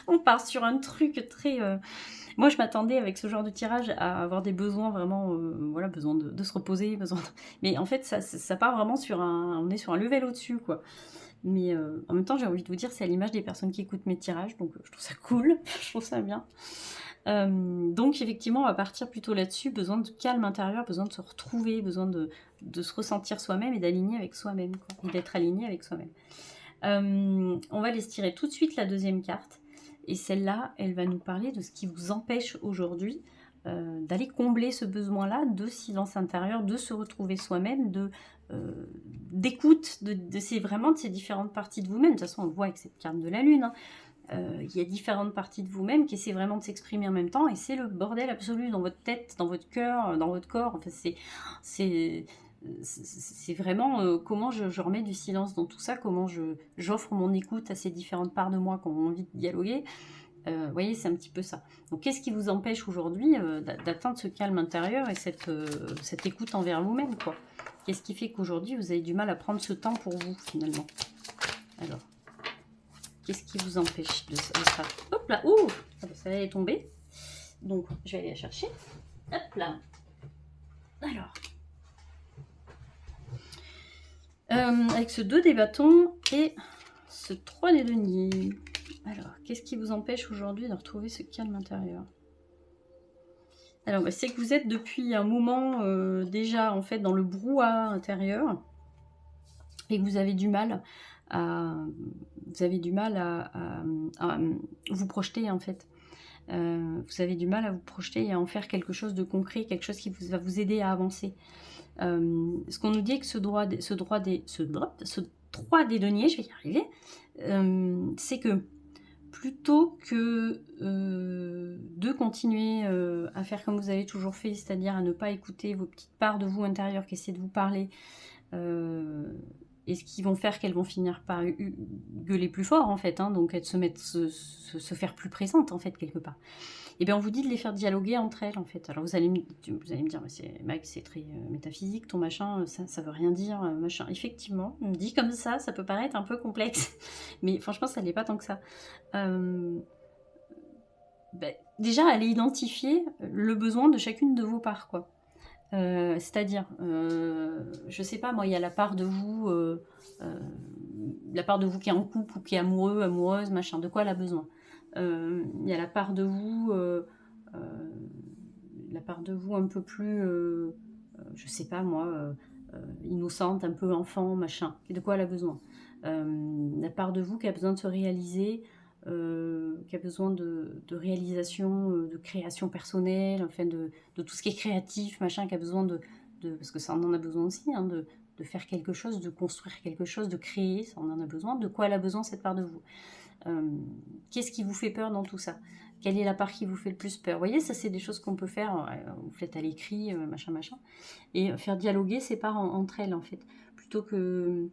On part sur un truc très... Moi, je m'attendais avec ce genre de tirage à avoir des besoins vraiment... voilà, besoin de se reposer, besoin de... Mais en fait, ça part vraiment sur un... On est sur un level au-dessus, quoi. Mais en même temps, j'ai envie de vous dire, c'est à l'image des personnes qui écoutent mes tirages, donc je trouve ça cool, je trouve ça bien. Donc effectivement, on va partir plutôt là-dessus, besoin de calme intérieur, besoin de se retrouver, besoin de se ressentir soi-même et d'aligner avec soi-même, et d'être aligné avec soi-même. On va les tirer tout de suite la deuxième carte, et celle-là, elle va nous parler de ce qui vous empêche aujourd'hui d'aller combler ce besoin-là de silence intérieur, de se retrouver soi-même, d'écoute, vraiment de ces différentes parties de vous-même. De toute façon, on le voit avec cette carte de la lune, hein. il y a différentes parties de vous-même qui essaient vraiment de s'exprimer en même temps, et c'est le bordel absolu dans votre tête, dans votre cœur, dans votre corps. Enfin, c'est vraiment comment je remets du silence dans tout ça, comment j'offre mon écoute à ces différentes parts de moi qui ont envie de dialoguer. Vous voyez, c'est un petit peu ça. Donc, qu'est-ce qui vous empêche aujourd'hui d'atteindre ce calme intérieur et cette écoute envers vous-même, quoi? Qu'est-ce qui fait qu'aujourd'hui, vous avez du mal à prendre ce temps pour vous, finalement? Alors, qu'est-ce qui vous empêche de ça? Hop là, ouh, ça allait tomber. Donc, je vais aller la chercher. Hop là. Alors, avec ce 2 des bâtons et ce 3 des deniers. Alors, qu'est-ce qui vous empêche aujourd'hui de retrouver ce calme intérieur? Alors, bah, c'est que vous êtes depuis un moment déjà en fait dans le brouhaha intérieur et que vous avez du mal à vous projeter en fait. Vous avez du mal à vous projeter et à en faire quelque chose de concret, quelque chose qui va vous aider à avancer. Ce qu'on nous dit que ce 3 des deniers, je vais y arriver, c'est que plutôt que de continuer à faire comme vous avez toujours fait, c'est-à-dire à ne pas écouter vos petites parts de vous intérieures qui essaient de vous parler, et ce qui vont faire qu'elles vont finir par gueuler plus fort en fait, hein, donc elles se faire plus présentes en fait quelque part. Et bien on vous dit de les faire dialoguer entre elles en fait. Alors vous allez me dire, Maï, c'est très métaphysique, ton machin, ça veut rien dire, machin. Effectivement, on me dit comme ça peut paraître un peu complexe, mais franchement ça n'est pas tant que ça. Déjà, allez identifier le besoin de chacune de vos parts, quoi. C'est-à-dire, je sais pas, moi, il y a la part de vous qui est en couple ou qui est amoureux, amoureuse, machin, de quoi elle a besoin. Il y a la part de vous un peu plus, je sais pas moi, innocente, un peu enfant, machin, de quoi elle a besoin. La part de vous qui a besoin de se réaliser, qui a besoin de réalisation, de création personnelle, enfin de tout ce qui est créatif, machin, qui a besoin parce que ça on en a besoin aussi, hein, de faire quelque chose, de construire quelque chose, de créer, ça on en a besoin. De quoi elle a besoin cette part de vous? Qu'est-ce qui vous fait peur dans tout ça? Quelle est la part qui vous fait le plus peur? Vous voyez, ça c'est des choses qu'on peut faire, vous faites à l'écrit, machin, machin, et faire dialoguer ces parts entre elles en fait, plutôt que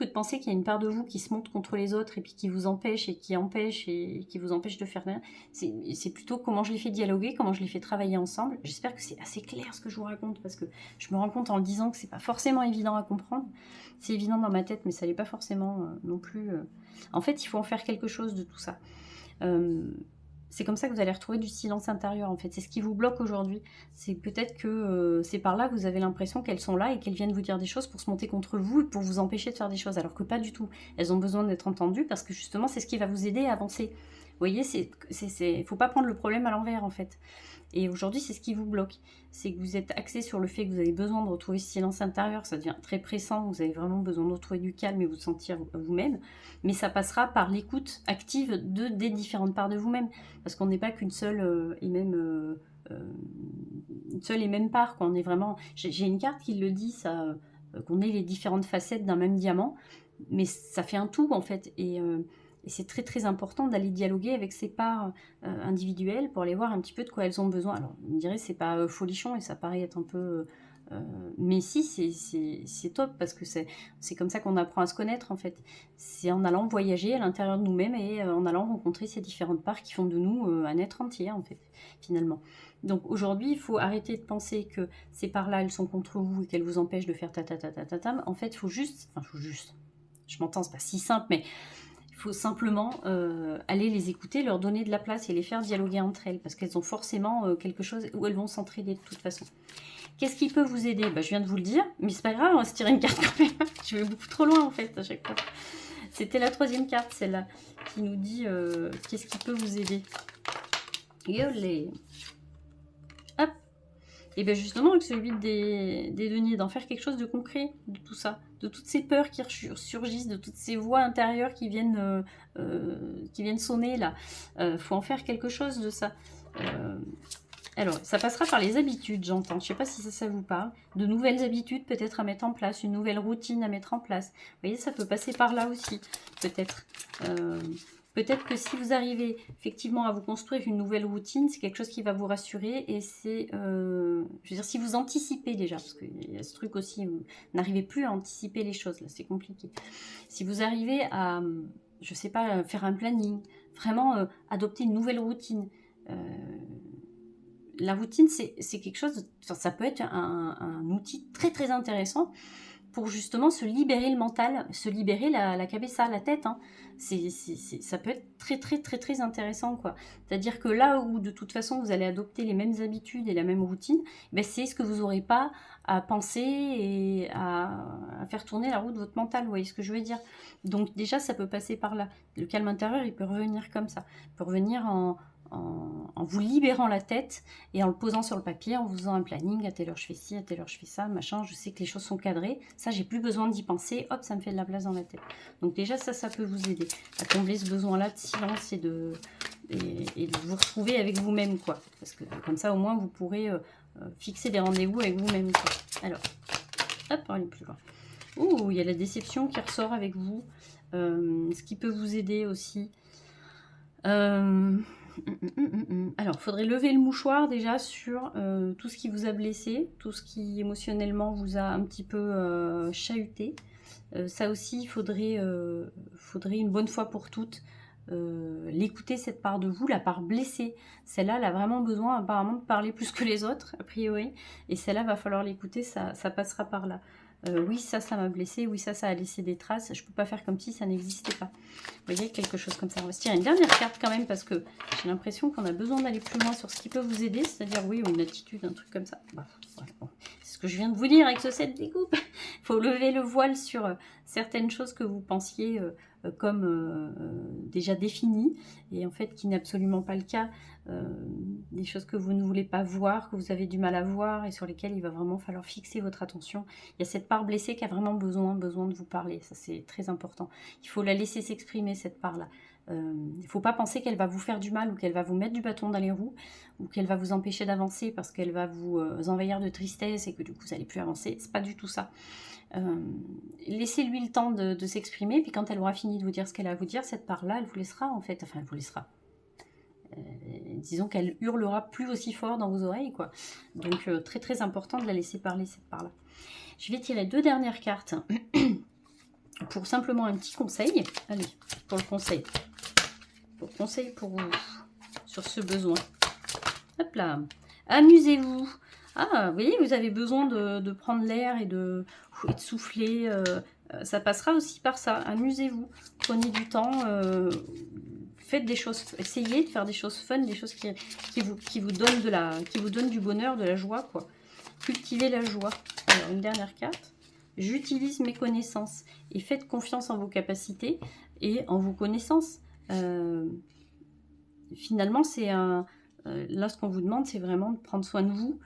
de penser qu'il y a une part de vous qui se monte contre les autres et puis qui vous empêche et qui vous empêche de faire rien. C'est plutôt comment je les fais dialoguer, comment je les fais travailler ensemble. J'espère que c'est assez clair ce que je vous raconte, parce que je me rends compte en le disant que c'est pas forcément évident à comprendre. C'est évident dans ma tête, mais ça l'est pas forcément non plus. En fait, il faut en faire quelque chose de tout ça. C'est comme ça que vous allez retrouver du silence intérieur, en fait. C'est ce qui vous bloque aujourd'hui. C'est peut-être que c'est par là que vous avez l'impression qu'elles sont là et qu'elles viennent vous dire des choses pour se monter contre vous et pour vous empêcher de faire des choses, alors que pas du tout. Elles ont besoin d'être entendues parce que justement, c'est ce qui va vous aider à avancer. Vous voyez, il faut pas prendre le problème à l'envers, en fait. Et aujourd'hui, c'est ce qui vous bloque. C'est que vous êtes axé sur le fait que vous avez besoin de retrouver ce silence intérieur. Ça devient très pressant. Vous avez vraiment besoin de retrouver du calme et vous sentir vous-même. Mais ça passera par l'écoute active des différentes parts de vous-même. Parce qu'on n'est pas qu'une seule et même part, quoi. On est vraiment... J'ai une carte qui le dit, ça, qu'on est les différentes facettes d'un même diamant. Mais ça fait un tout, en fait. Et c'est très très important d'aller dialoguer avec ces parts individuelles pour aller voir un petit peu de quoi elles ont besoin. Alors, vous me direz, c'est pas folichon et ça paraît être un peu... mais si, c'est top, parce que c'est comme ça qu'on apprend à se connaître, en fait. C'est en allant voyager à l'intérieur de nous-mêmes et en allant rencontrer ces différentes parts qui font de nous un être entier, en fait, finalement. Donc aujourd'hui, il faut arrêter de penser que ces parts-là, elles sont contre vous et qu'elles vous empêchent de faire ta. En fait, il faut juste... Je m'entends, c'est pas si simple, mais... Il faut simplement aller les écouter, leur donner de la place et les faire dialoguer entre elles, parce qu'elles ont forcément quelque chose où elles vont s'entraider de toute façon. Qu'est-ce qui peut vous aider? Je viens de vous le dire, mais c'est pas grave, on va se tirer une carte quand même. Je vais beaucoup trop loin en fait à chaque fois. C'était la 3e carte, celle-là, qui nous dit qu'est-ce qui peut vous aider. Yolé. Hop. Et bien justement, avec celui des deniers, d'en faire quelque chose de concret de tout ça, de toutes ces peurs qui surgissent, de toutes ces voix intérieures qui viennent sonner là. Faut en faire quelque chose de ça. Alors, ça passera par les habitudes, j'entends. Je ne sais pas si ça vous parle. De nouvelles habitudes peut-être à mettre en place, une nouvelle routine à mettre en place. Vous voyez, ça peut passer par là aussi, peut-être. Peut-être que si vous arrivez effectivement à vous construire une nouvelle routine, c'est quelque chose qui va vous rassurer. Et c'est, je veux dire, si vous anticipez déjà, parce qu'il y a ce truc aussi, vous n'arrivez plus à anticiper les choses, là, c'est compliqué. Si vous arrivez à, je ne sais pas, faire un planning, vraiment adopter une nouvelle routine, la routine, c'est quelque chose, ça peut être un outil très très intéressant pour justement se libérer le mental, se libérer la cabeza, la tête. Hein. Ça peut être très très très très intéressant, quoi. C'est-à-dire que là où de toute façon vous allez adopter les mêmes habitudes et la même routine, ben c'est ce que vous n'aurez pas à penser et à faire tourner la roue de votre mental, vous voyez ce que je veux dire. Donc déjà ça peut passer par là. Le calme intérieur, il peut revenir comme ça. Il peut revenir en vous libérant la tête et en le posant sur le papier, en vous faisant un planning, à telle heure je fais ci, à telle heure je fais ça, machin, je sais que les choses sont cadrées, ça j'ai plus besoin d'y penser, hop, ça me fait de la place dans la tête. Donc déjà ça peut vous aider à combler ce besoin-là de silence et de vous retrouver avec vous-même, quoi. Parce que comme ça au moins vous pourrez fixer des rendez-vous avec vous-même, quoi. Alors, hop, on va aller plus loin. Ouh, il y a la déception qui ressort avec vous, ce qui peut vous aider aussi. Alors, il faudrait lever le mouchoir déjà sur tout ce qui vous a blessé, tout ce qui émotionnellement vous a un petit peu chahuté. Ça aussi, il faudrait une bonne fois pour toutes l'écouter, cette part de vous, la part blessée. Celle-là, elle a vraiment besoin apparemment de parler plus que les autres, a priori. Et celle-là, va falloir l'écouter, ça passera par là. Oui, ça m'a blessé, oui, ça a laissé des traces, je peux pas faire comme si ça n'existait pas. Vous voyez, quelque chose comme ça. On va se tirer une dernière carte quand même, parce que j'ai l'impression qu'on a besoin d'aller plus loin sur ce qui peut vous aider, c'est-à-dire, oui, une attitude, un truc comme ça. Bah, voilà, bon. C'est ce que je viens de vous dire avec ce set découpe. Il faut lever le voile sur certaines choses que vous pensiez comme déjà définies, et en fait, qui n'est absolument pas le cas. Des choses que vous ne voulez pas voir, que vous avez du mal à voir, et sur lesquelles il va vraiment falloir fixer votre attention. Il y a cette part blessée qui a vraiment besoin de vous parler, ça c'est très important. Il faut la laisser s'exprimer, cette part-là. Il ne faut pas penser qu'elle va vous faire du mal, ou qu'elle va vous mettre du bâton dans les roues, ou qu'elle va vous empêcher d'avancer parce qu'elle va vous envahir de tristesse et que du coup vous n'allez plus avancer. C'est pas du tout ça. Laissez-lui le temps de s'exprimer, puis quand elle aura fini de vous dire ce qu'elle a à vous dire, cette part-là, elle vous laissera en fait, enfin elle vous laissera. Disons qu'elle hurlera plus aussi fort dans vos oreilles, quoi. Donc très très important de la laisser parler, cette part-là. Je vais tirer 2 dernières cartes pour simplement un petit conseil. Allez, pour le conseil. Pour le conseil pour vous, sur ce besoin. Hop là. Amusez-vous. Ah, vous voyez, vous avez besoin de prendre l'air et de souffler. Ça passera aussi par ça. Amusez-vous. Prenez du temps. Faites des choses, essayez de faire des choses fun, des choses qui vous donnent du bonheur, de la joie, quoi. Cultivez la joie. Alors, une dernière carte. J'utilise mes connaissances et faites confiance en vos capacités et en vos connaissances. Finalement, c'est là, ce qu'on vous demande, c'est vraiment de prendre soin de vous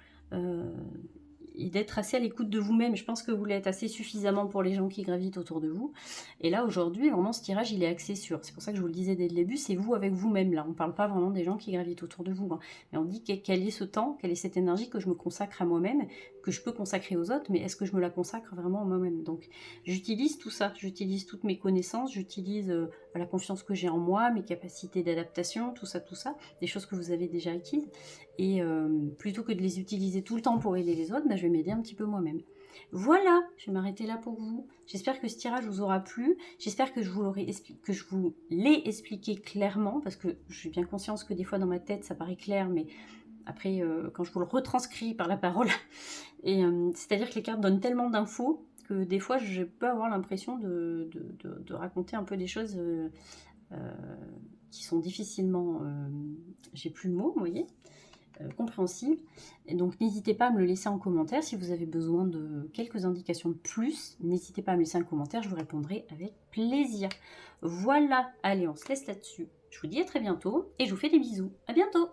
et d'être assez à l'écoute de vous-même. Je pense que vous l'êtes assez suffisamment pour les gens qui gravitent autour de vous. Et là, aujourd'hui, vraiment, ce tirage, il est axé sur, c'est pour ça que je vous le disais dès le début, c'est vous avec vous-même. Là, on ne parle pas vraiment des gens qui gravitent autour de vous. Hein. Mais on dit quel est ce temps, quelle est cette énergie que je me consacre à moi-même, que je peux consacrer aux autres, mais est-ce que je me la consacre vraiment à moi-même? Donc, j'utilise tout ça, j'utilise toutes mes connaissances, j'utilise la confiance que j'ai en moi, mes capacités d'adaptation, tout ça, des choses que vous avez déjà acquises. Et plutôt que de les utiliser tout le temps pour aider les autres, ben, je vais m'aider un petit peu moi-même. Voilà, je vais m'arrêter là pour vous. J'espère que ce tirage vous aura plu. J'espère que je vous l'ai expliqué clairement, parce que je suis bien consciente que des fois dans ma tête ça paraît clair, mais après quand je vous le retranscris par la parole, et c'est-à-dire que les cartes donnent tellement d'infos que des fois je peux avoir l'impression de raconter un peu des choses qui sont difficilement, j'ai plus le mot, vous voyez, compréhensible. Et donc n'hésitez pas à me le laisser en commentaire si vous avez besoin de quelques indications de plus. N'hésitez pas à me laisser un commentaire, je vous répondrai avec plaisir. Voilà, allez, on se laisse là-dessus. Je vous dis à très bientôt et je vous fais des bisous. À bientôt.